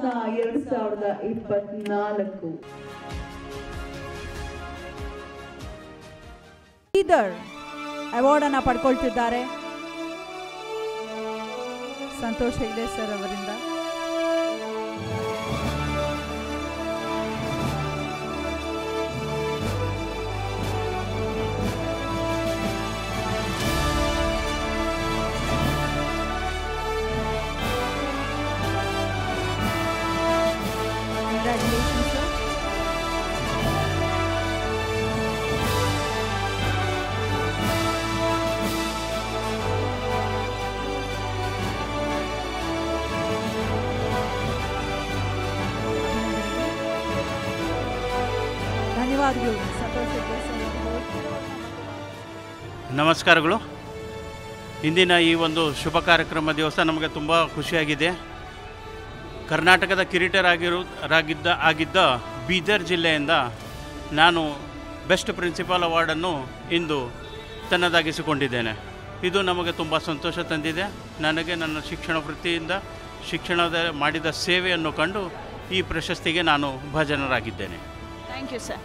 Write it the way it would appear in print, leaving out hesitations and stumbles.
2024. Leader award ಅನ್ನು ಪಡ್ಕೊಳ್ತಿದ್ದಾರೆ Santosh Hegde sir ಅವರಿಂದ. Congratulations, sir. ಧನ್ಯವಾದಗಳು ಸಂತೋಷ್ ಹೆಗ್ಡೆ ಸರ್. ನಮಸ್ಕಾರಗಳು. ಇಂದಿನ ಈ ಒಂದು ಶುಭ ಕಾರ್ಯಕ್ರಮ ದಿವಸ ನಮಗೆ ತುಂಬ ಖುಷಿಯಾಗಿದೆ. ಕರ್ನಾಟಕದ ಆಗಿದ್ದ ಬೀದರ್ ಜಿಲ್ಲೆಯಿಂದ ನಾನು ಬೆಸ್ಟ್ ಪ್ರಿನ್ಸಿಪಾಲ್ ಅವಾರ್ಡನ್ನು ಇಂದು ತನ್ನದಾಗಿಸಿಕೊಂಡಿದ್ದೇನೆ. ಇದು ನಮಗೆ ತುಂಬ ಸಂತೋಷ ತಂದಿದೆ. ನನಗೆ ನನ್ನ ಶಿಕ್ಷಣ ವೃತ್ತಿಯಿಂದ ಶಿಕ್ಷಣದ ಮಾಡಿದ ಸೇವೆಯನ್ನು ಕಂಡು ಈ ಪ್ರಶಸ್ತಿಗೆ ನಾನು ಭಾಜನರಾಗಿದ್ದೇನೆ. Thank you sir.